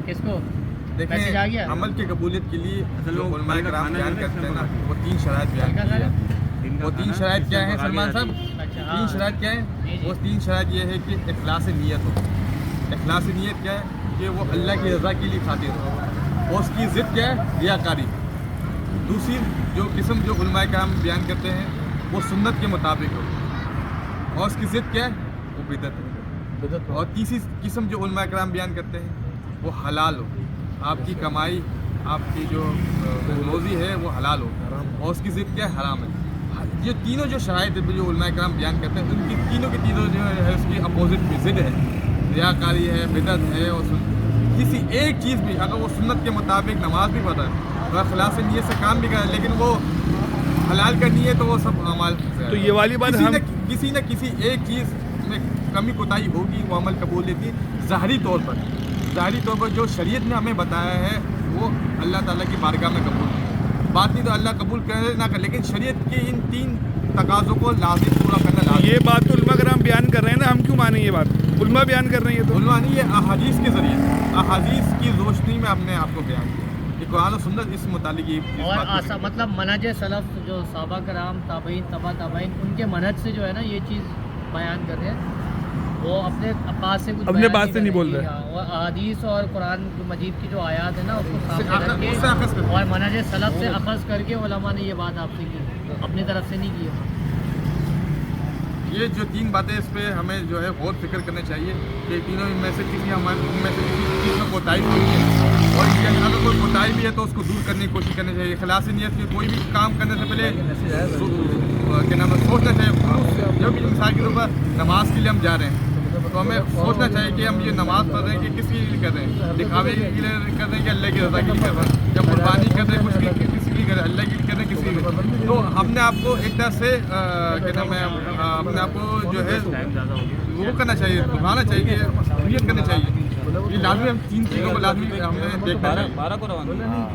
کس کو دیکھیں عمل کی قبولیت کے لیے جو علماء کرام بیان کرتے ہیں نا وہ 3 شرائط بیان کی ہیں. وہ 3 شرائط کیا ہیں سلمان صاحب؟ 3 شرائط کیا ہیں؟ وہ 3 شرائط یہ ہے کہ اخلاص نیت ہو. اخلاص نیت کیا ہے کہ وہ اللہ کی رضا کے لیے خاطر ہو. اور اس کی ضد کیا ہے؟ ریاکاری. دوسری جو قسم جو علماء کرام بیان کرتے ہیں وہ سنت کے مطابق ہو. اور اس کی ضد کیا ہے؟ وہ بدعت ہے. اور تیسری قسم جو علماء کرام بیان کرتے ہیں وہ حلال ہو. آپ کی کمائی آپ کی جو روزی ہے وہ حلال ہو. اور اس کی ضد کیا ہے؟ حرام ہے. یہ تینوں جو شرائط جو علماء کرام بیان کرتے ہیں ان کی تینوں کے تینوں جو ہے اس کی اپوزٹ میں ضد ہے. ریاکاری ہے, بدعت ہے. اور کسی ایک چیز بھی اگر وہ سنت کے مطابق نماز بھی پڑھتا ہے اور خلاص نیت سے کام بھی کرے لیکن وہ حلال کرنی ہے تو وہ سب اعمال تو یہ والی بات کسی نہ کسی ایک چیز میں کمی کوتاہی ہوگی وہ عمل قبول لیتی. ظاہری طور پر جو شریعت نے ہمیں بتایا ہے وہ اللہ تعالیٰ کی بارگاہ میں قبول ہے. بات نہیں تو اللہ قبول کرے نہ کرے لیکن شریعت کے ان 3 تقاضوں کو لازم پورا کرنا لازم. یہ بات تو علماء کرام بیان کر رہے ہیں نا, ہم کیوں مانیں یہ بات؟ علماء بیان کر رہے ہیں. یہ تو علماء نہیں, یہ احادیث کے ذریعے احادیث کی روشنی میں ہم نے آپ کو بیان کیا. یہ قرآن و سنت اس متعلق اور مطلب منہج سلف جو صحابہ کرام تابعین تبع تابعین ان کے منہج سے جو ہے نا یہ چیز بیان کر رہے ہیں. وہ اپنے بات سے کچھ اپنے بات سے نہیں بول رہے. اور احادیث اور قرآن مجید کی جو آیات ہیں نا اس کو سامنے رکھ کے اور منہج سلف سے اخذ کر کے علماء نے یہ بات آپ سے کی, اپنی طرف سے نہیں کی ہے. یہ جو 3 باتیں اس پہ ہمیں جو ہے غور فکر کرنا چاہیے کہ تینوں میں سے کسی چیز میں کوتاہی ہوئی ہے اور اگر کوئی کوتاہی بھی ہے تو اس کو دور کرنے کی کوشش کرنی چاہیے. خلاص نیت کی کوئی بھی کام کرنے سے پہلے کیا نام ہے سوچنا چاہیے. جو بھی مثال کے طور پر نماز کے لیے ہم جا رہے ہیں تو ہمیں سوچنا چاہیے کہ ہم یہ نماز پڑھ رہے ہیں کہ کس کے لیے کر رہے ہیں, دکھاوے کے لیے کر رہے ہیں کہ اللہ کی رضا کے لیے کر رہے ہیں, جب قربانی کر رہے ہیں کچھ کسی کے لیے کر رہے ہیں, اللہ کے لیے کر رہے ہیں کسی کے. تو ہم نے آپ کو ایک طرح سے کیا نام ہے اپنے آپ کو جو ہے وہ کرنا چاہیے, دکھانا چاہیے, نیت کرنی چاہیے. یہ لازمی ہم 3 چیزوں کو لازمی ہمیں دیکھنا چاہیے.